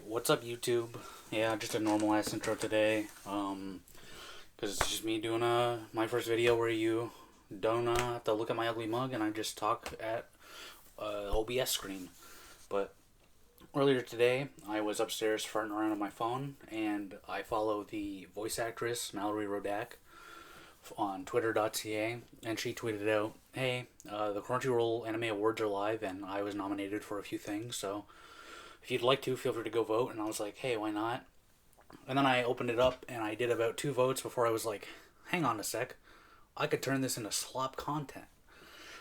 Alright, what's up YouTube? Yeah, just a normal ass intro today. Cause it's just me doing my first video where you don't have to look at my ugly mug and I just talk at OBS screen. But earlier today, I was upstairs farting around on my phone and I follow the voice actress Mallory Rodak on twitter.ca, and she tweeted out, "Hey, the Crunchyroll Anime Awards are live and I was nominated for a few things, so if you'd like to, feel free to go vote." And I was like, hey, why not? And then I opened it up and I did about 2 votes before I was like, hang on a sec, I could turn this into slop content.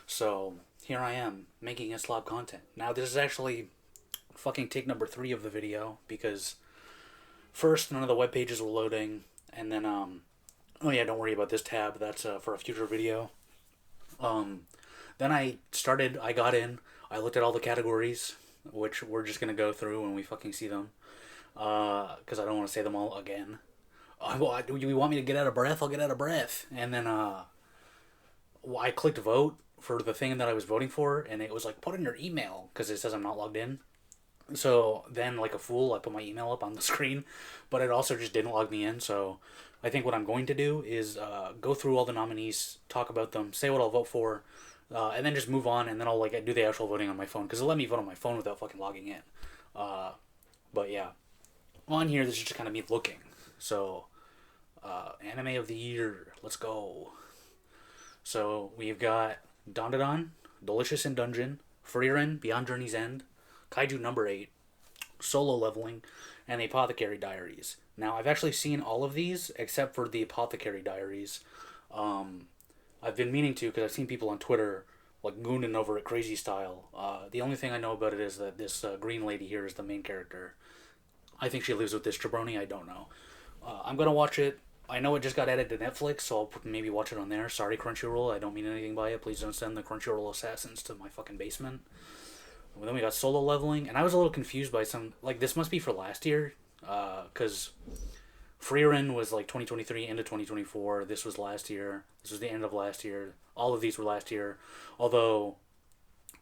So here I am making a slop content. Now this is actually fucking take number 3 of the video, because first none of the web pages were loading, and then oh yeah, don't worry about this tab, that's for a future video. Then I got in, I looked at all the categories, which we're just gonna go through when we fucking see them, because I don't want to say them all again. Do you want me to get out of breath? I'll get out of breath. And then I clicked vote for the thing that I was voting for, and it was like, put in your email, because it says I'm not logged in. So then, like a fool, I put my email up on the screen, but it also just didn't log me in. So I think what I'm going to do is go through all the nominees, talk about them, say what I'll vote for, and then just move on, and then I'll like do the actual voting on my phone, because it let me vote on my phone without fucking logging in. But yeah, on here this is just kind of me looking. So anime of the year, let's go. So we've got Dandadan, Delicious in Dungeon, Frieren, Beyond Journey's End, Kaiju number 8, Solo Leveling, and the Apothecary Diaries. Now I've actually seen all of these except for the Apothecary Diaries. I've been meaning to, because I've seen people on Twitter like gooning over it crazy style. The only thing I know about it is that this green lady here is the main character. I think she lives with this jabroni. I don't know. I'm gonna watch it. I know it just got added to Netflix, so I'll maybe watch it on there. Sorry, Crunchyroll. I don't mean anything by it. Please don't send the Crunchyroll assassins to my fucking basement. And then we got Solo Leveling, and I was a little confused by some, like, this must be for last year, because Frieren was like 2023 into 2024. This was last year. This was the end of last year. All of these were last year. Although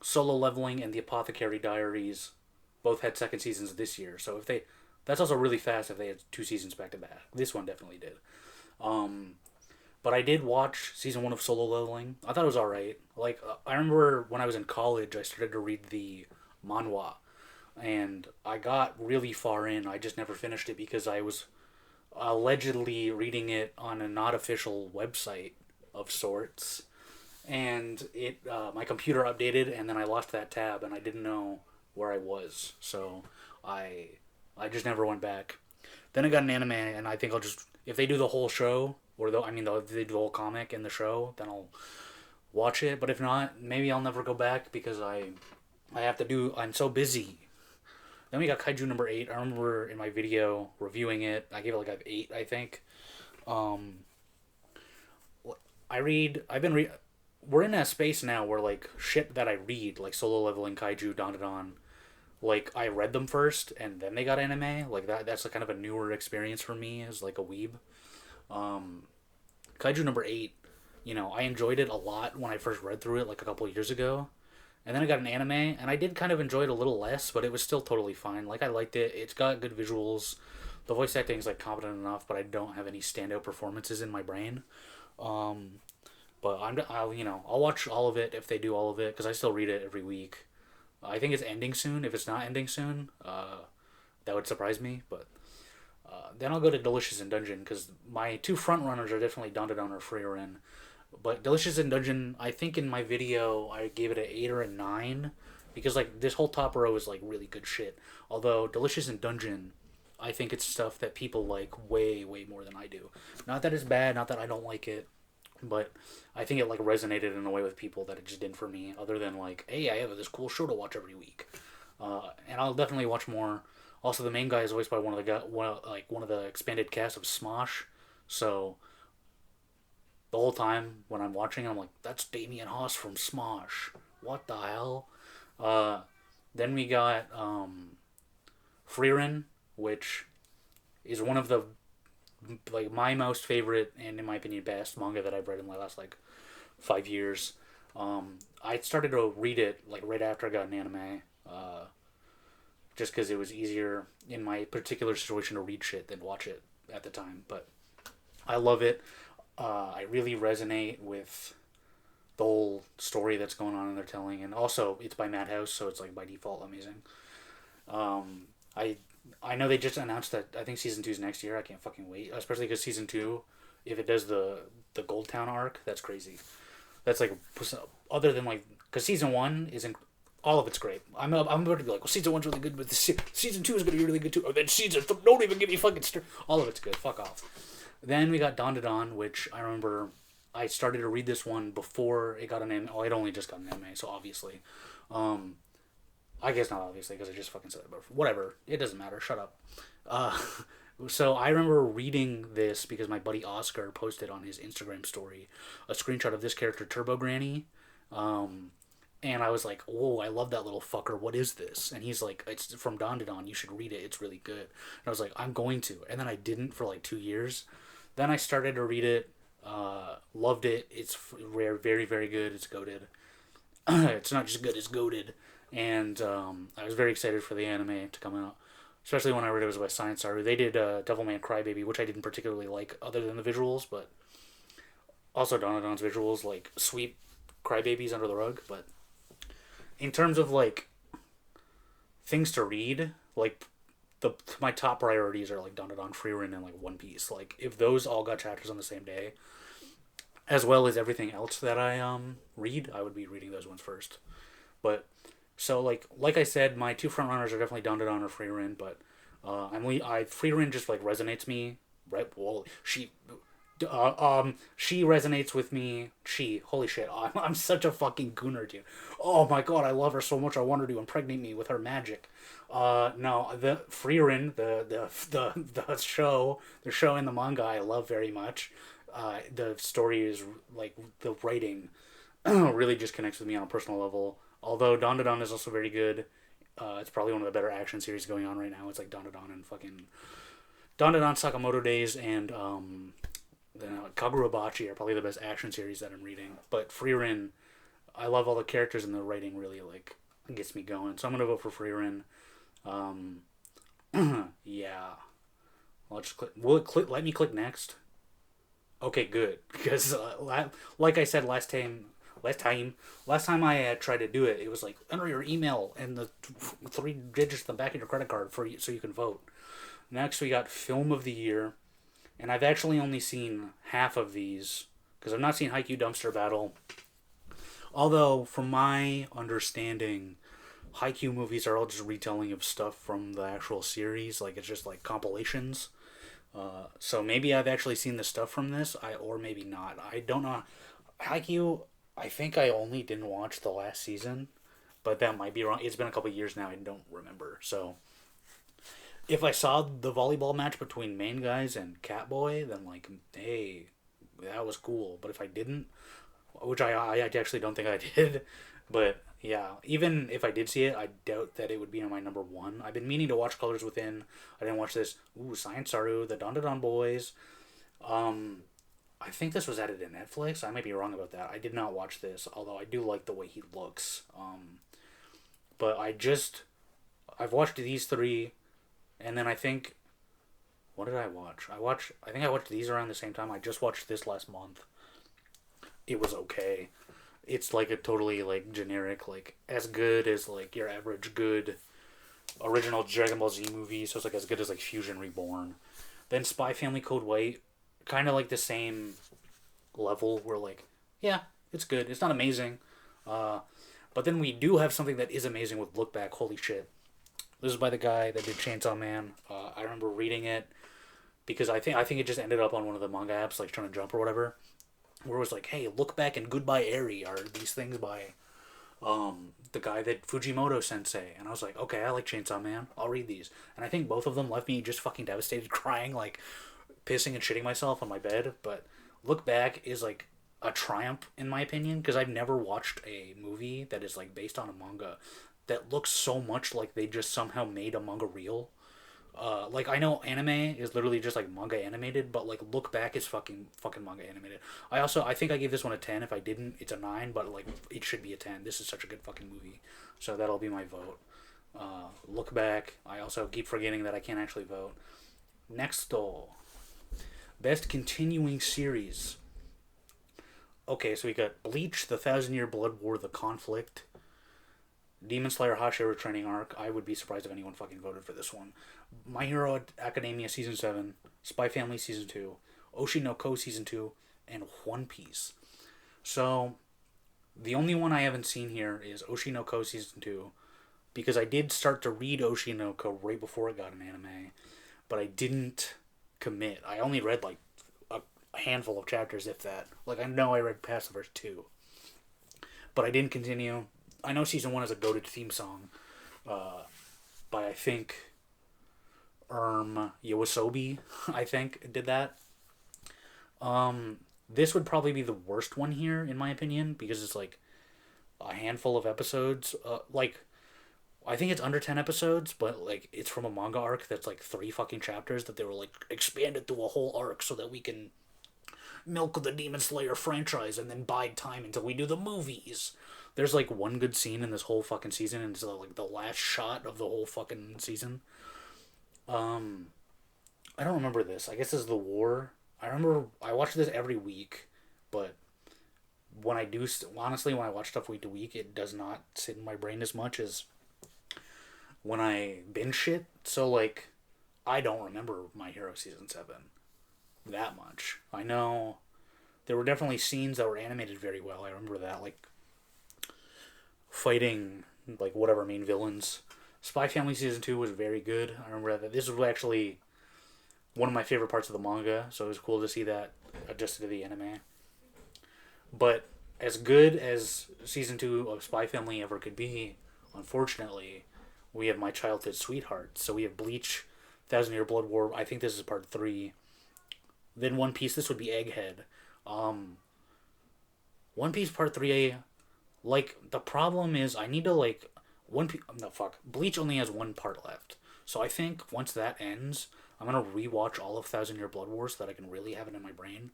Solo Leveling and the Apothecary Diaries both had second seasons this year. So if they, that's also really fast if they had 2 seasons back to back. This one definitely did. But I did watch season 1 of Solo Leveling. I thought it was alright. Like, I remember when I was in college, I started to read the manhwa, and I got really far in. I just never finished it because I was allegedly reading it on a not official website of sorts, and it my computer updated, and then I lost that tab, and I didn't know where I was, so I just never went back. Then I got an anime, and I think I'll just, if they do the whole show, or if they do the whole comic in the show, then I'll watch it. But if not, maybe I'll never go back, because I'm so busy. Then we got Kaiju number 8. I remember in my video reviewing it, I gave it like an 8, I think. We're in a space now where like shit that I read, like Solo Leveling, Kaiju, Dandadan, like I read them first and then they got anime. Like that's a kind of a newer experience for me as like a weeb. Kaiju number 8, I enjoyed it a lot when I first read through it like a couple of years ago. And then I got an anime, and I did kind of enjoy it a little less, but it was still totally fine. Like, I liked it. It's got good visuals. The voice acting is, like, competent enough, but I don't have any standout performances in my brain. But I'll watch all of it if they do all of it, because I still read it every week. I think it's ending soon. If it's not ending soon, that would surprise me. But then I'll go to Delicious in Dungeon, because my 2 front runners are definitely Dandadan or Frieren. But Delicious in Dungeon, I think in my video I gave it an 8 or a 9, because like this whole top row is like really good shit. Although Delicious in Dungeon, I think it's stuff that people like way more than I do. Not that it's bad, not that I don't like it, but I think it like resonated in a way with people that it just didn't for me. Other than like, hey, I have this cool show to watch every week, and I'll definitely watch more. Also, the main guy is voiced by one of the expanded cast of Smosh, so the whole time when I'm watching, I'm like, that's Damien Haas from Smosh. What the hell? Then we got Frieren, which is one of the like my most favorite and in my opinion best manga that I've read in my last like 5 years. I started to read it like right after I got an anime. just because it was easier in my particular situation to read shit than watch it at the time. But I love it. I really resonate with the whole story that's going on and they're telling, and also it's by Madhouse, so it's like by default amazing. Um, I I know they just announced that I think season 2 is next year. I can't fucking wait, especially because season 2, if it does the Gold Town arc, that's crazy. That's like other than like because season 1 isn't all of it's great. I'm about to be like, well, season 1's really good, but season 2 is gonna be really good too. Or then don't even give me fucking all of it's good. Fuck off. Then we got Dawn to Dawn, which I remember I started to read this one before it got an anime. Oh, it only just got an anime, so obviously. Um, I guess not obviously because I just fucking said it, but whatever. It doesn't matter. Shut up. Uh, so I remember reading this because my buddy Oscar posted on his Instagram story a screenshot of this character, Turbo Granny. Um, and I was like, "Oh, I love that little fucker. What is this?" And he's like, "It's from Dawn to Dawn. You should read it. It's really good." And I was like, "I'm going to." And then I didn't for like 2 years. Then I started to read it. Loved it. It's rare, very, very good. It's goated. It's not just good. It's goated. And I was very excited for the anime to come out, especially when I read it was by Science Saru. They did Devilman Crybaby, which I didn't particularly like, other than the visuals, but also Donadon's visuals like sweep Crybabies under the rug. But in terms of like things to read, like the my top priorities are like Donadon, Frieren, and like One Piece. Like if those all got chapters on the same day, as well as everything else that I read, I would be reading those ones first. But so like I said, my two front runners are definitely Dawn to Dawn or Frieren, but Frieren just like resonates me. Right? Well, she resonates with me. Holy shit, I'm such a fucking gooner, dude. Oh my god, I love her so much. I want her to impregnate me with her magic. No, the Frieren, the show and the manga, I love very much. The story is like the writing really just connects with me on a personal level. Although Dawn to Dawn is also very good. It's probably one of the better action series going on right now. It's like Dawn to Dawn and fucking Dawn to Dawn Sakamoto Days and then Kagurabachi are probably the best action series that I'm reading. But Frieren, I love all the characters and the writing really like gets me going. So I'm gonna vote for Frieren. Um, yeah. I'll just click. Will it click? Let me click next. Okay, good. Because like I said last time I tried to do it, it was like enter your email and the 3 digits at the back of your credit card so you can vote. Next, we got Film of the Year, and I've actually only seen half of these because I've not seen Haikyuu Dumpster Battle. Although, from my understanding, Haikyuu movies are all just retelling of stuff from the actual series. Like it's just like compilations. So maybe I've actually seen the stuff from this, or maybe not. I don't know. Haikyuu, I think I only didn't watch the last season, but that might be wrong. It's been a couple years now. I don't remember. So if I saw the volleyball match between main guys and Catboy, then like, hey, that was cool. But if I didn't, which I actually don't think I did, but yeah, even if I did see it, I doubt that it would be on my number one. I've been meaning to watch Colors Within. I didn't watch this. Ooh, Science Saru, the Don Don Boys. I think this was added to Netflix. I might be wrong about that. I did not watch this, although I do like the way he looks. But I've watched these three, and then I think, what did I watch? I think I watched these around the same time. I just watched this last month. It was okay. It's like a totally like generic, like as good as like your average good original Dragon Ball Z movie. So it's like as good as like Fusion Reborn. Then Spy Family Code White, kind of like the same level. Where like, yeah, it's good. It's not amazing, but then we do have something that is amazing with Look Back. Holy shit! This is by the guy that did Chainsaw Man. I remember reading it because I think it just ended up on one of the manga apps like Shonen Jump or whatever, where it was like, hey, Look Back and Goodbye Eri are these things by the guy that Fujimoto Sensei. And I was like, okay, I like Chainsaw Man. I'll read these. And I think both of them left me just fucking devastated, crying, like pissing and shitting myself on my bed. But Look Back is like a triumph in my opinion because I've never watched a movie that is like based on a manga that looks so much like they just somehow made a manga real. Like I know anime is literally just like manga animated, but like Look Back is fucking manga animated. I think I gave this one a 10. If I didn't, it's a 9, but like it should be a 10. This is such a good fucking movie, so that'll be my vote. Look back. I also keep forgetting that I can't actually vote. Next, though, best continuing series. Okay, so we got Bleach, The Thousand Year Blood War, The Conflict, Demon Slayer Hashira Training Arc. I would be surprised if anyone fucking voted for this one. My Hero Academia Season 7, Spy Family Season 2, Oshi no Ko Season 2, and One Piece. So, the only one I haven't seen here is Oshi no Ko Season 2, because I did start to read Oshi no Ko right before it got an anime, but I didn't commit. I only read like a handful of chapters, if that. Like, I know I read past the first two, but I didn't continue. I know Season 1 is a goated theme song by, I think, Yoasobi, I think, did that. This would probably be the worst one here, in my opinion, because it's like a handful of episodes. I think it's under 10 episodes, but like it's from a manga arc that's like 3 fucking chapters that they were like expanded to a whole arc so that we can milk the Demon Slayer franchise and then bide time until we do the movies. There's like one good scene in this whole fucking season, and it's like the last shot of the whole fucking season. I don't remember this. I guess this is the war. I remember I watch this every week, but when I do, honestly, when I watch stuff week to week, it does not sit in my brain as much as when I binge shit. So, like, I don't remember My Hero Season 7 that much. I know there were definitely scenes that were animated very well. I remember that, like, fighting, like, whatever main villains. Spy Family Season 2 was very good. I remember that. This was actually one of my favorite parts of the manga, so it was cool to see that adjusted to the anime. But as good as Season 2 of Spy Family ever could be, unfortunately, we have My Childhood Sweetheart. So we have Bleach, Thousand Year Blood War. I think this is part 3. Then One Piece, this would be Egghead. One Piece part 3, like, the problem is I need to, like, Bleach only has 1 part left. So I think once that ends, I'm going to rewatch all of Thousand Year Blood War so that I can really have it in my brain.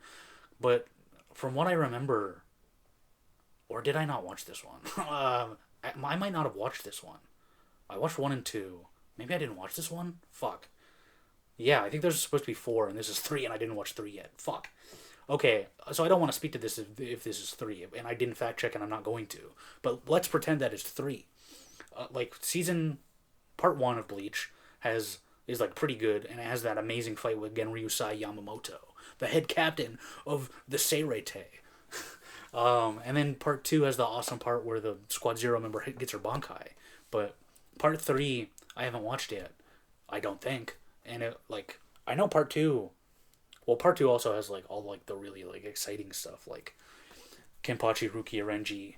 But from what I remember, or did I not watch this one? I might not have watched this one. I watched 1 and 2. Maybe I didn't watch this one? Fuck. Yeah, I think there's supposed to be 4, and this is 3, and I didn't watch 3 yet. Fuck. Okay, so I don't want to speak to this if this is 3, and I didn't fact check, and I'm not going to. But let's pretend that it's 3. Part 1 of Bleach is like pretty good, and it has that amazing fight with Genryusai Yamamoto, the head captain of the Seirete. And then part 2 has the awesome part where the Squad Zero member gets her Bankai. But part 3, I haven't watched yet. I don't think. And I know part 2. Well, part 2 also has like all like the really like exciting stuff, like Kenpachi Ruki Renji,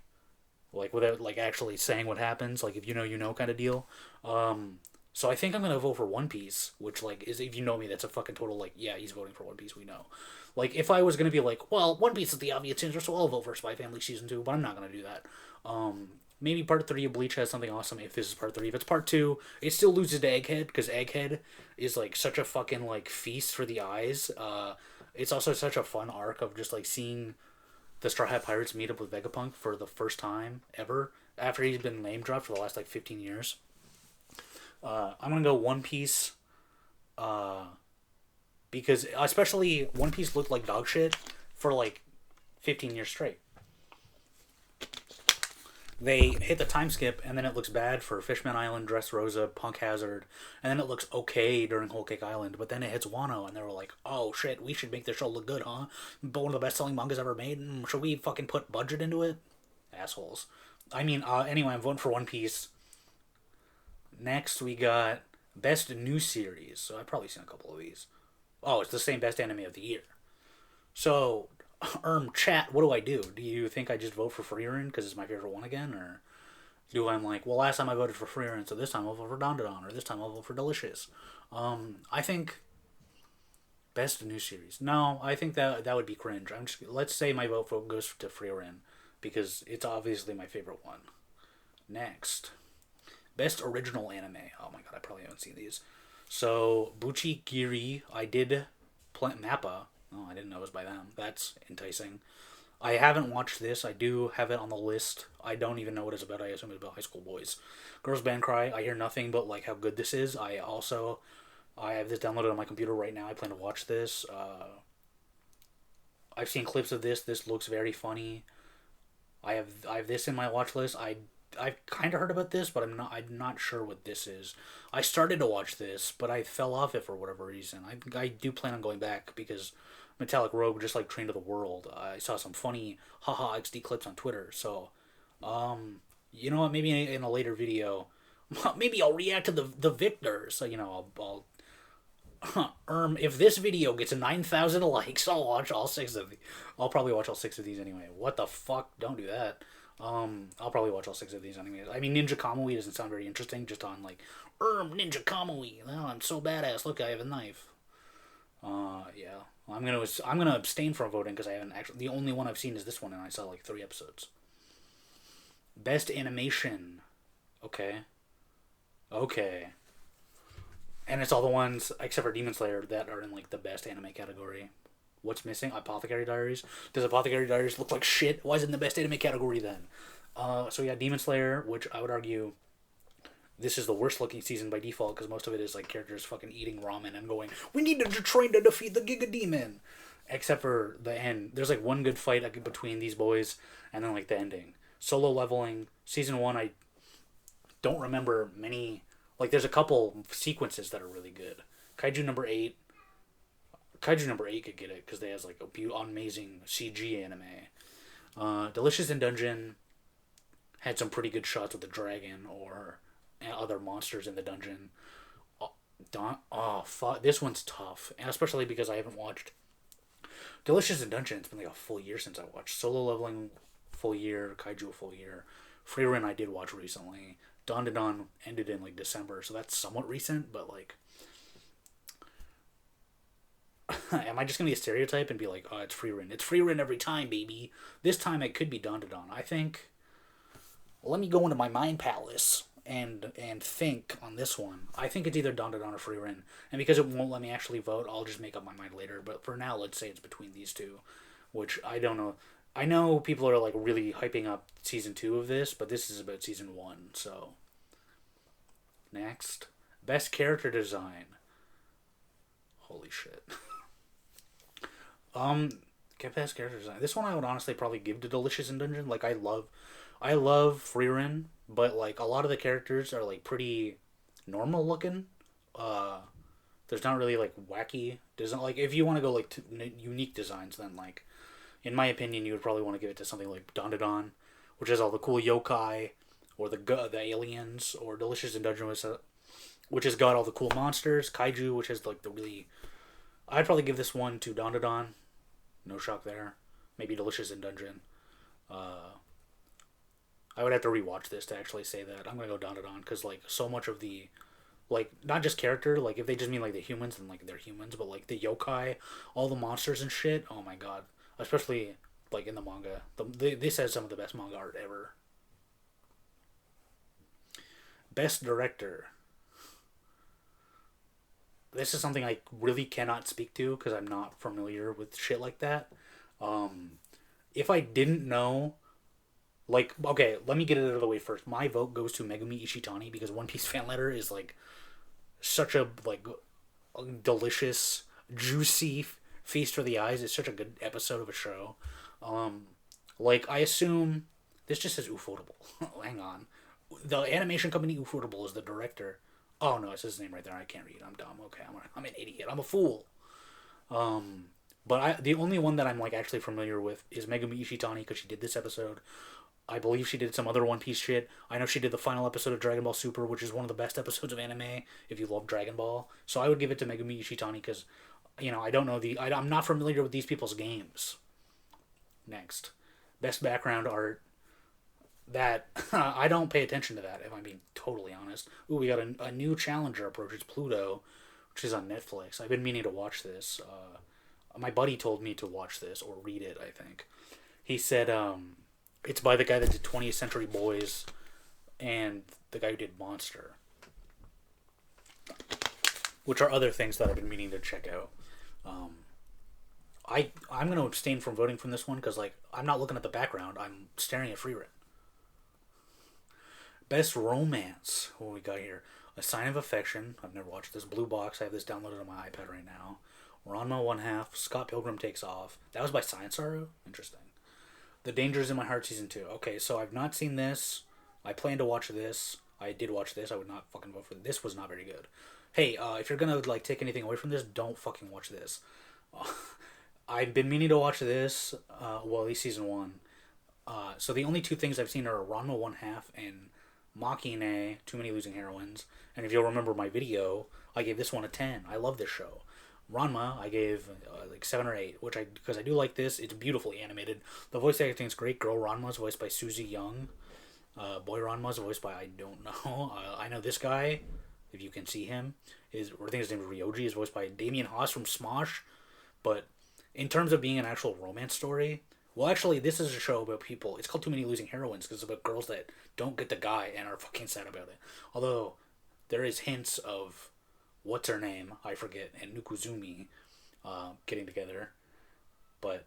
like without like actually saying what happens, like if you know you know kind of deal. So I think I'm gonna vote for One Piece, which like is, if you know me, that's a fucking total like, yeah, he's voting for One Piece, we know. Like if I was gonna be like, well, One Piece is the obvious answer, so I'll vote for Spy Family Season 2, but I'm not gonna do that. Maybe part 3 of Bleach has something awesome if this is part 3. If it's part 2, it still loses to Egghead, because Egghead is like such a fucking like feast for the eyes. It's also such a fun arc of just like seeing the Straw Hat Pirates meet up with Vegapunk for the first time ever after he's been name dropped for the last like 15 years. I'm gonna go One Piece, because especially One Piece looked like dog shit for like 15 years straight. They hit the time skip, and then it looks bad for Fishman Island, Dressrosa, Punk Hazard, and then it looks okay during Whole Cake Island, but then it hits Wano, and they were like, oh shit, we should make this show look good, huh? But one of the best-selling mangas ever made, should we fucking put budget into it? Assholes. Anyway, I'm voting for One Piece. Next, we got Best New Series, so I've probably seen a couple of these. Oh, it's the same Best Anime of the Year. So, chat, what do I do? Do you think I just vote for Frieren because it's my favorite one again? Or do I'm like, well, last time I voted for Frieren, so this time I'll vote for Dandadan, or this time I'll vote for Delicious? I think Best New Series. No, I think that would be cringe. Let's say my vote goes to Frieren because it's obviously my favorite one. Next. Best Original Anime. Oh my god, I probably haven't seen these. So, Buchi Giri, I did Mappa. Oh, I didn't know it was by them. That's enticing. I haven't watched this. I do have it on the list. I don't even know what it's about. I assume it's about high school boys. Girls Band Cry. I hear nothing but like how good this is. I have this downloaded on my computer right now. I plan to watch this. I've seen clips of this. This looks very funny. I have this in my watch list. I've kind of heard about this, but I'm not sure what this is. I started to watch this, but I fell off it for whatever reason. I do plan on going back because Metallic Rogue, just like Train to the World, I saw some funny haha XD clips on Twitter. So, you know what? Maybe in a later video, maybe I'll react to the victors. So if this video gets 9,000 likes, I'll watch all six of these. I'll probably watch all six of these anyway. What the fuck? Don't do that. I'll probably watch all six of these anyway. I mean, Ninja Kamui doesn't sound very interesting. Just on like, Ninja Kamui. Oh, I'm so badass. Look, I have a knife. Yeah. I'm gonna abstain from voting because I haven't actually. The only one I've seen is this one, and I saw like 3 episodes. Best animation. Okay. Okay. And it's all the ones, except for Demon Slayer, that are in like the best anime category. What's missing? Apothecary Diaries. Does Apothecary Diaries look like shit? Why is it in the best anime category then? So yeah, Demon Slayer, which I would argue this is the worst looking season by default because most of it is like characters fucking eating ramen and going, "We need to train to defeat the Giga Demon." Except for the end, there's like one good fight between these boys, and then like the ending. Solo Leveling season 1, I don't remember many. Like, there's a couple sequences that are really good. Kaiju number 8. Kaiju number 8 could get it because they has like amazing CG anime. Delicious in Dungeon had some pretty good shots with the dragon or other monsters in the dungeon. Fuck, this one's tough, and especially because I haven't watched Delicious in Dungeon. It's been like a full year since I watched Solo Leveling. Full year, Kaiju a full year. Frieren I did watch recently. Dawn to Dawn ended in like December, so that's somewhat recent, but like am I just gonna be a stereotype and be like, oh, it's Frieren. It's Frieren every time, baby. This time it could be Dawn to Dawn. I think let me go into my mind palace and think on this one. I think it's either Dawn to Dawn or Frieren. And because it won't let me actually vote, I'll just make up my mind later. But for now, let's say it's between these two, which I don't know. I know people are like really hyping up season 2 of this, but this is about season 1. So next, best character design. Holy shit. Get best character design. This one I would honestly probably give to Delicious in Dungeon. Like I love Frieren, but like a lot of the characters are like pretty normal looking. Uh, there's not really like wacky design. Like if you want to go like to unique designs, then like in my opinion, you would probably want to give it to something like Dandadan, which has all the cool yokai, or the aliens, or Delicious in Dungeon, which has got all the cool monsters. Kaiju, which has like the really. I'd probably give this one to Dandadan. No shock there. Maybe Delicious in Dungeon. I would have to rewatch this to actually say that. I'm gonna go Dandadan because like so much of the like not just character, like if they just mean like the humans, then like they're humans, but like the yokai, all the monsters and shit, oh my god. Especially like in the manga. This has some of the best manga art ever. Best director. This is something I really cannot speak to because I'm not familiar with shit like that. If I didn't know, like, okay, let me get it out of the way first. My vote goes to Megumi Ishitani because One Piece fan letter is like such a like delicious, juicy feast for the eyes. It's such a good episode of a show. Like I assume this just says Ufotable. Hang on, the animation company Ufotable is the director. Oh no, it says his name right there. I can't read. I'm dumb. Okay, I'm an idiot. I'm a fool. But the only one that I'm like actually familiar with is Megumi Ishitani because she did this episode. I believe she did some other One Piece shit. I know she did the final episode of Dragon Ball Super, which is one of the best episodes of anime if you love Dragon Ball. So I would give it to Megumi Ishitani because, I don't know I'm not familiar with these people's games. Next, best background art. That I don't pay attention to that if I'm being totally honest. Ooh, we got a new challenger approaches Pluto, which is on Netflix. I've been meaning to watch this. My buddy told me to watch this or read it. I think he said it's by the guy that did 20th Century Boys and the guy who did Monster, which are other things that I've been meaning to check out. I'm gonna abstain from voting from this one because like I'm not looking at the background. I'm staring at Free Run. Best romance. What we got here? A Sign of Affection. I've never watched this. Blue Box. I have this downloaded on my iPad right now. Ranma One Half. Scott Pilgrim Takes Off. That was by Science Saru. Interesting. The Dangers in My Heart Season 2. Okay, so I've not seen this. I plan to watch this. I did watch this. I would not fucking vote for this. This was not very good. Hey, if you're gonna like take anything away from this, don't fucking watch this. I've been meaning to watch this. Well, at least season 1. So the only two things I've seen are Ranma One Half and Machine, Too Many Losing Heroines. And if you'll remember my video, I gave this one a 10. I love this show. Ranma, I gave like 7 or 8, because I do like this. It's beautifully animated. The voice acting is great. Girl Ranma is voiced by Suzy Young. Boy Ranma is voiced by I don't know. I know this guy, if you can see him, I think his name is Ryoji. Is voiced by Damien Haas from Smosh. But in terms of being an actual romance story, well, actually, this is a show about people. It's called Too Many Losing Heroines because it's about girls that don't get the guy and are fucking sad about it. Although there is hints of what's her name, I forget, and Nukuzumi getting together, but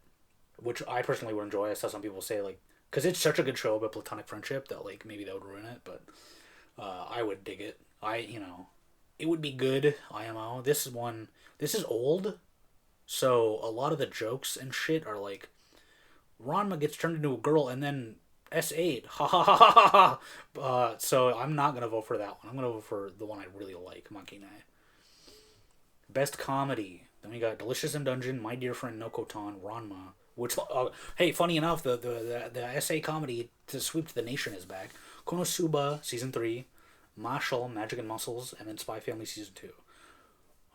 which I personally would enjoy. I saw some people say like, because it's such a good show about platonic friendship that like maybe that would ruin it, but I would dig it. It would be good. IMO. This is old, so a lot of the jokes and shit are like, Ranma gets turned into a girl and then S8. Ha ha ha ha ha. So I'm not gonna vote for that one. I'm gonna vote for the one I really like, Makine. Best comedy. Then we got Delicious in Dungeon, My Dear Friend Nokotan, Ranma. Which, hey, funny enough, the essay comedy to sweep the nation is back. Konosuba Season 3, Marshall Magic and Muscles, and then Spy Family Season 2.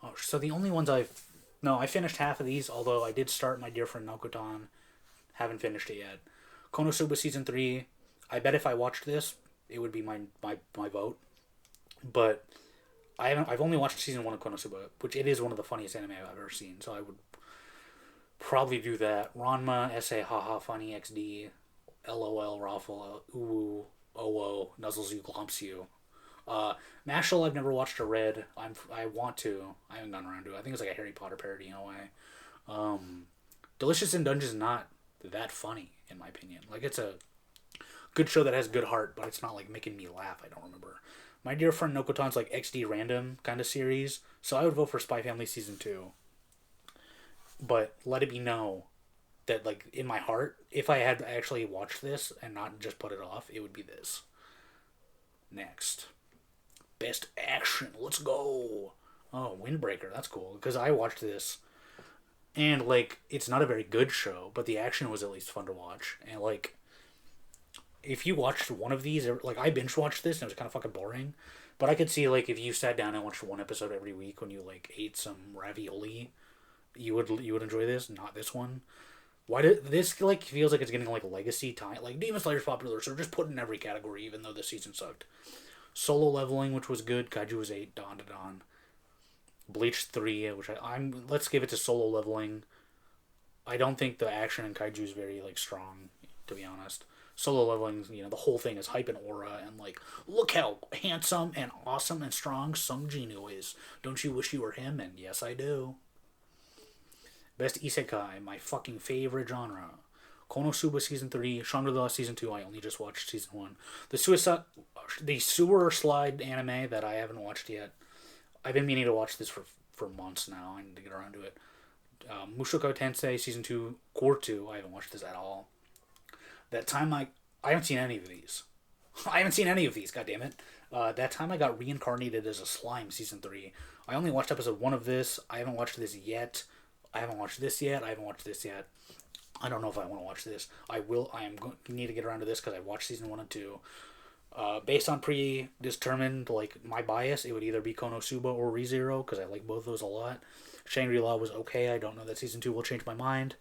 Oh, so the only ones I finished half of these, although I did start My Dear Friend Nokotan. Haven't finished it yet. Konosuba Season 3, I bet if I watched this, it would be my vote. But I've only watched Season 1 of Konosuba, which it is one of the funniest anime I've ever seen, so I would probably do that. Ranma, Essay, Haha, Funny, XD, LOL, Raffle, Uwu, OO, Nuzzles You, Glumps You. Mashal, I've never watched or read. I want to. I haven't gotten around to it. I think it's like a Harry Potter parody in a way. Delicious in Dungeon is not that funny, in my opinion. Like, it's a good show that has good heart, but it's not like making me laugh. I don't remember. My Dear Friend Nokotan's like XD random kind of series, so I would vote for Spy Family Season 2. But let it be known that, like, in my heart, if I had actually watched this and not just put it off, it would be this. Next. Best action. Let's go. Oh, Windbreaker. That's cool. Because I watched this, and, like, it's not a very good show, but the action was at least fun to watch. And, like, if you watched one of these, like, I binge-watched this, and it was kind of fucking boring. But I could see, like, if you sat down and watched one episode every week when you, like, ate some ravioli, you would enjoy this, not this one. Why did this, like, feels like it's getting, like, legacy time? Like, Demon Slayer's popular, so just put in every category, even though this season sucked. Solo Leveling, which was good. Kaiju was 8. Dawn to Dawn. Bleach 3, which let's give it to Solo Leveling. I don't think the action in Kaiju is very, like, strong, to be honest. Solo Leveling, the whole thing is hype and aura, and, like, look how handsome and awesome and strong Sung Jin-woo is. Don't you wish you were him? And yes, I do. Best Isekai, my fucking favorite genre. Konosuba Season 3, Shangri-La Season 2, I only just watched Season 1. The Sewer Slide anime that I haven't watched yet. I've been meaning to watch this for months now. I need to get around to it. Mushoku Tensei Season 2, Core 2, I haven't watched this at all. That time I haven't seen any of these. I haven't seen any of these, goddammit. That time I got reincarnated as a slime, Season 3. I only watched episode 1 of this. I haven't watched this yet. I haven't watched this yet. I haven't watched this yet. I don't know if I want to watch this. I will. I am going to need to get around to this because I watched Season 1 and 2. Based on predetermined, like, my bias, it would either be Konosuba or ReZero because I like both of those a lot. Shangri-La was okay. I don't know that Season 2 will change my mind.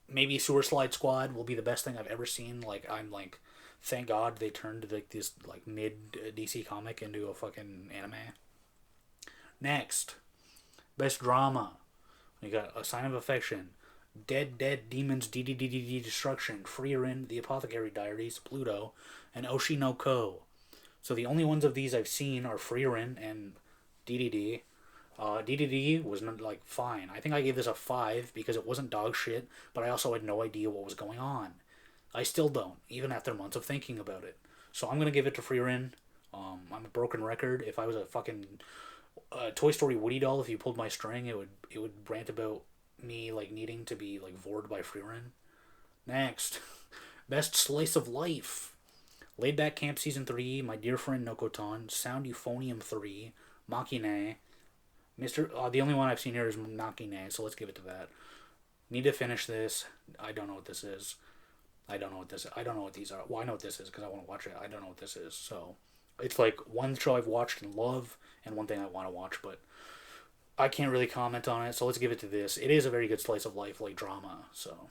Maybe Sewer Slide Squad will be the best thing I've ever seen. Like, I'm like, thank God they turned, like, this, like, mid DC comic into a fucking anime. Next. Best drama. We got A Sign of Affection, Dead Demons DDDD Destruction, Frieren, The Apothecary Diaries, Pluto, and Oshi no Ko. So the only ones of these I've seen are Frieren and DDD. DDD was not, like, fine. I think I gave this a 5 because it wasn't dog shit, but I also had no idea what was going on. I still don't, even after months of thinking about it. So I'm gonna give it to Frieren. I'm a broken record. If I was a fucking Toy Story Woody doll, if you pulled my string, it would rant about me like needing to be like vored by Frieren. Next, best slice of life. Laid Back Camp Season 3, My Dear Friend Nokotan, Sound Euphonium 3, Machine, Mr. The only one I've seen here is Machine, so let's give it to that. Need to finish this. I don't know what this is. I don't know what this is. I don't know what these are. Well, I know what this is because I want to watch it. I don't know what this is. So it's like one show I've watched and love, and one thing I want to watch, but I can't really comment on it. So let's give it to this. It is a very good slice of life, like drama. So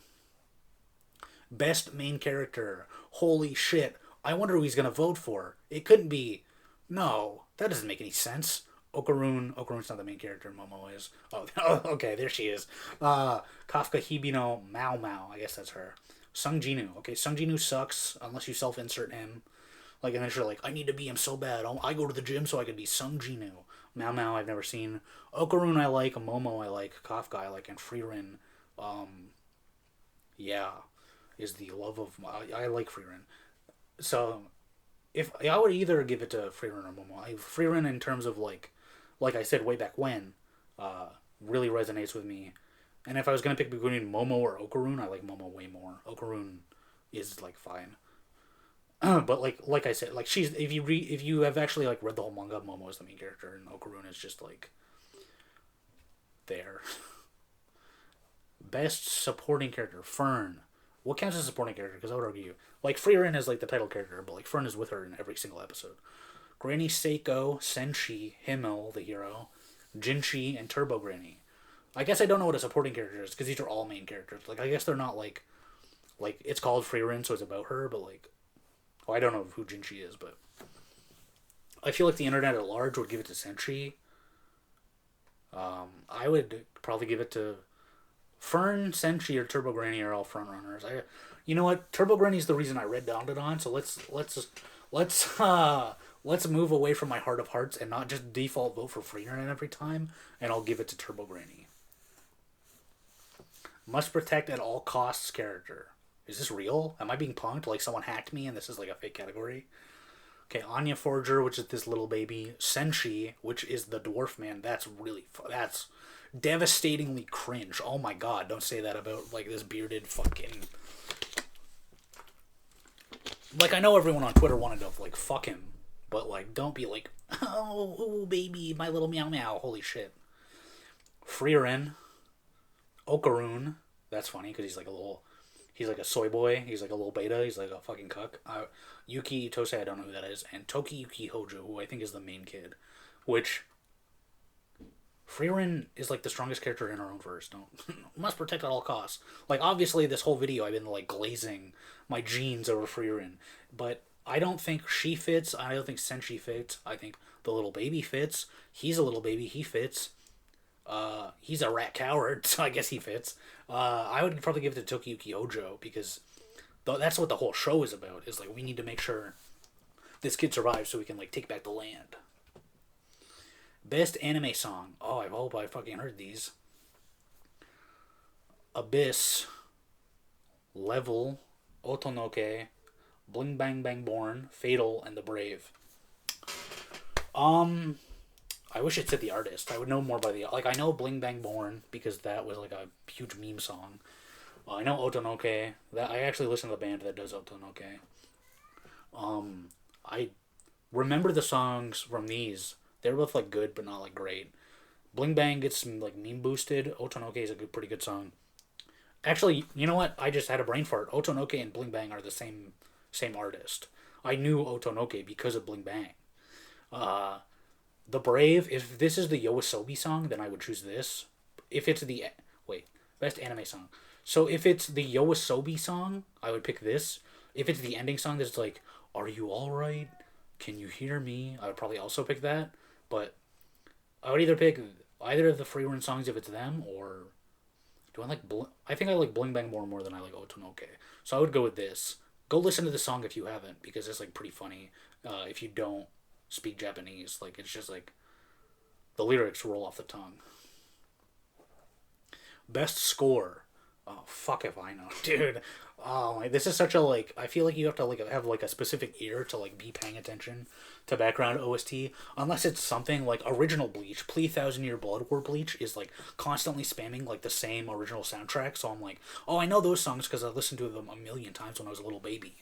best main character. Holy shit! I wonder who he's gonna vote for. It couldn't be. No, that doesn't make any sense. Okaroon. Okaroon's not the main character. Momo is. Oh, okay, there she is. Kafka Hibino Mao Mao. I guess that's her. Sung Jinu. Okay, Sung Jinu sucks unless you self-insert him. Like, and then you're like, I need to be him so bad. I go to the gym so I can be Sung Jinu. Mao Mao I've never seen. Okaroon I like. Momo I like. Kafka I like. And Frieren, yeah, is the love of... I like Frieren. So, if I would either give it to Frieren or Momo. Frieren in terms of like I said way back when, really resonates with me. And if I was gonna pick between Momo or Okaroon, I like Momo way more. Okaroon is like fine, but like I said, like she's if you have actually like read the whole manga, Momo is the main character, and Okaroon is just like there. Best supporting character, Fern. What counts as a supporting character? Because I would argue, like Frieren is like the title character, but like Fern is with her in every single episode. Granny Seiko, Senshi, Himmel, the hero, Jinchi, and Turbo Granny. I guess I don't know what a supporting character is because these are all main characters. Like I guess they're not like it's called Frieren, so it's about her. But like, well, I don't know who Jinchi is, but I feel like the internet at large would give it to Senshi. I would probably give it to Fern, Senshi, or Turbo Granny are all front runners. You know what? Turbo Granny's the reason I red downed it on. So let's move away from my heart of hearts and not just default vote for Frieren every time, and I'll give it to Turbo Granny. Must protect at all costs character. Is this real? Am I being punked? Like someone hacked me and this is like a fake category? Okay, Anya Forger, which is this little baby. Senshi, which is the dwarf man. That's devastatingly cringe. Oh my god, don't say that about like this bearded fucking... Like I know everyone on Twitter wanted to like fuck him, but like don't be like, oh baby, my little meow meow, holy shit. Frieren, Okaroon, that's funny because he's like a soy boy, he's like a little beta, he's like a fucking cuck. Yuki Tose, I don't know who that is, and Tokiyuki Hojo, who I think is the main kid, which Frieren is like the strongest character in our own verse. Don't must protect at all costs. Like obviously this whole video I've been like glazing my jeans over Frieren, but I don't think she fits. I don't think Senshi fits. I think the little baby fits. He's a little baby. He fits. He's a rat coward, so I guess he fits. I would probably give it to Tokiyuki Hojo because that's what the whole show is about. Is like we need to make sure this kid survives so we can like take back the land. Best anime song. Oh, I hope I fucking heard these. Abyss, Level, Otonoke, Bling Bang Bang Born, Fatal, and The Brave. I wish it said the artist. I would know more by the... Like, I know Bling Bang Born because that was, like, a huge meme song. I know Otonoke. I actually listen to the band that does Otonoke. I remember the songs from these. They're both, like, good, but not, like, great. Bling Bang gets, like, meme boosted. Otonoke is a pretty good song. Actually, you know what? I just had a brain fart. Otonoke and Bling Bang are the same artist. I knew Otonoke because of Bling Bang. The Brave, if this is the Yoasobi song, then I would choose this. If it's the... Wait. Best anime song. So if it's the Yoasobi song, I would pick this. If it's the ending song that's like, Are you alright? Can you hear me? I would probably also pick that. But I would either pick either of the Frieren songs if it's them, or... Do I like... I think I like Bling Bang more than I like Otonoke. So I would go with this. Go listen to the song if you haven't, because it's like pretty funny. If you don't speak Japanese, like it's just like The lyrics roll off the tongue. Best score. Oh, fuck if I know, dude. Oh, this is such a, like, I feel like you have to, like, have, like, a specific ear to, like, be paying attention to background OST. Unless it's something like original Bleach. Please Thousand Year Blood War Bleach is, like, constantly spamming, like, the same original soundtrack. So I'm like, oh, I know those songs because I listened to them a million times when I was a little baby.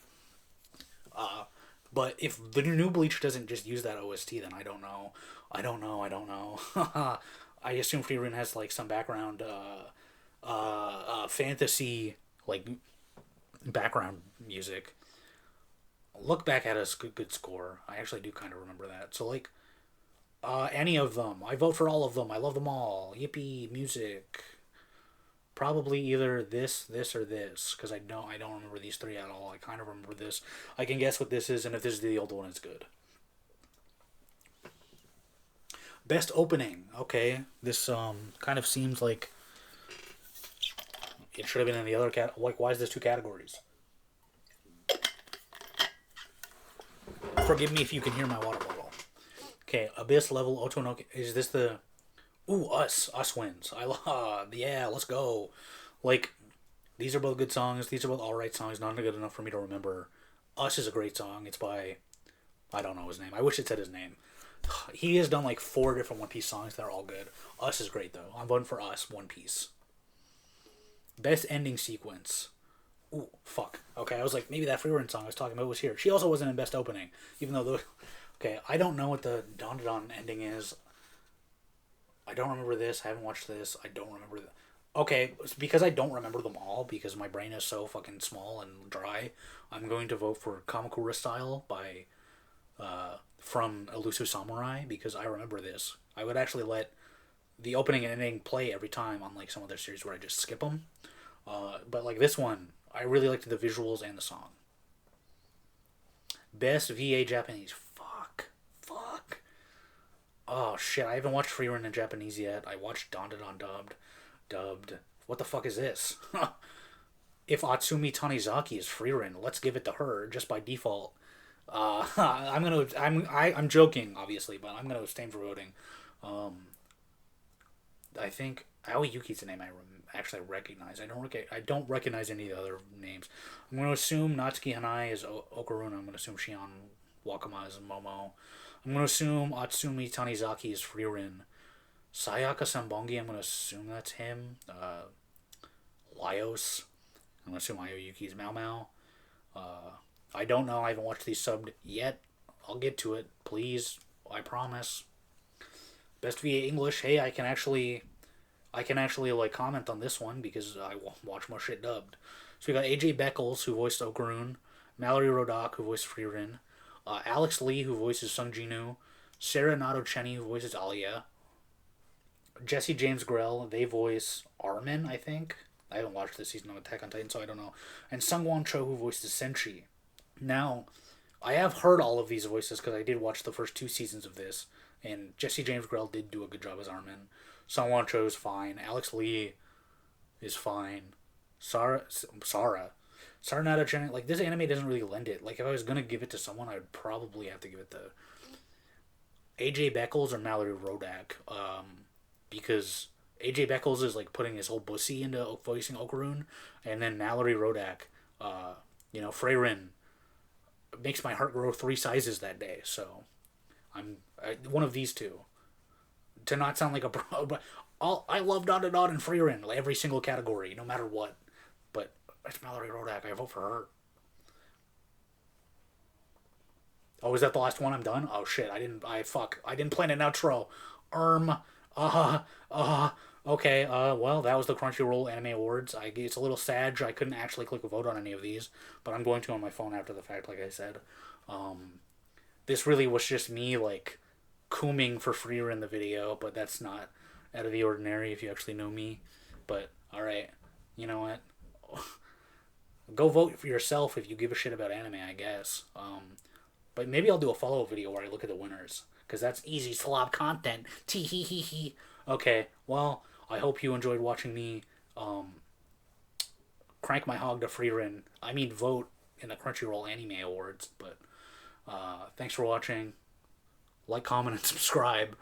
But if the new Bleach doesn't just use that OST, then I don't know. I don't know. I assume Frieren has, like, some background, fantasy, like, background music. Look back at a good score. I actually do kind of remember that. So, like, any of them. I vote for all of them. I love them all. Yippee, music. Probably either this, or this, because I don't remember these three at all. I kind of remember this. I can guess what this is, and if this is the old one, it's good. Best opening. Okay, this kind of seems like it should have been in the other like, why is this two categories? Forgive me if you can hear my water bottle. Okay, Abyss level Otonoke. Is this the... Ooh, Us wins. Yeah, let's go. Like, these are both good songs. These are both alright songs. Not good enough for me to remember. Us is a great song. It's by... I don't know his name. I wish it said his name. He has done like 4 different One Piece songs that are all good. Us is great, though. I'm voting for Us, One Piece. Best ending sequence. Ooh, fuck. Okay, I was like, maybe that Frieren song I was talking about was here. She also wasn't in best opening, even though the... Okay, I don't know what the Don ending is. I don't remember this. I haven't watched this. I don't remember the... Okay, because I don't remember them all, because my brain is so fucking small and dry, I'm going to vote for Kamakura Style by... from Elusive Samurai, because I remember this. I would actually let the opening and ending play every time on, like, some other series where I just skip them. But, like, this one, I really liked the visuals and the song. Best VA Japanese. Fuck. Oh, shit, I haven't watched Frieren in Japanese yet. I watched Don dubbed. What the fuck is this? If Atsumi Tanizaki is Frieren, let's give it to her, just by default. I'm joking, obviously, but I'm gonna abstain for voting. I think Aoi Yuki's the name I actually recognize. I don't recognize any of the other names. I'm gonna assume Natsuki Hanai is Okaruna. I'm gonna assume Shion Wakama is Momo. I'm gonna assume Atsumi Tanizaki is Frieren. Sayaka Sambongi, I'm gonna assume that's him. Laios, I'm gonna assume Aoi Yuki's Mao Mao. I don't know. I haven't watched these subbed yet. I'll get to it, please. I promise. Best VA English. Hey, I can actually like comment on this one because I watch more shit dubbed. So we got AJ Beckles, who voiced Okarun, Mallory Rodak, who voiced Frieren, Alex Lee, who voices Sung Jinu, Sarah Nato Cheney, who voices Alia, Jesse James Grell, they voice Armin, I think. I haven't watched this season of Attack on Titan, so I don't know. And Sungwon Cho, who voices Senshi. Now, I have heard all of these voices because I did watch the first 2 seasons of this, and Jesse James Grell did do a good job as Armin. Sungwon Cho is fine. Alex Lee is fine. Sarah Nato Cheney, like, this anime doesn't really lend it. Like, if I was gonna give it to someone, I would probably have to give it to AJ Beckles or Mallory Rodak. Because AJ Beckles is, like, putting his whole pussy into voicing Okarun, and then Mallory Rodak, Frieren makes my heart grow 3 sizes that day. So I'm one of these two. To not sound like a bro, but I love Dot and Frieren, like, every single category, no matter what. But it's Mallory Rodak. I vote for her. Oh, is that the last one? I'm done? Oh shit, I didn't plan an outro. Okay, well, that was the Crunchyroll Anime Awards. It's a little sad I couldn't actually click a vote on any of these, but I'm going to on my phone after the fact, like I said. This really was just me, like, cooming for Freer in the video, but that's not out of the ordinary if you actually know me. But, alright, you know what? Go vote for yourself if you give a shit about anime, I guess. But maybe I'll do a follow-up video where I look at the winners, because that's easy slob content. Tee-hee-hee-hee. Okay, well, I hope you enjoyed watching me crank my hog to Frieren. I mean, vote in the Crunchyroll Anime Awards. But thanks for watching. Like, comment, and subscribe.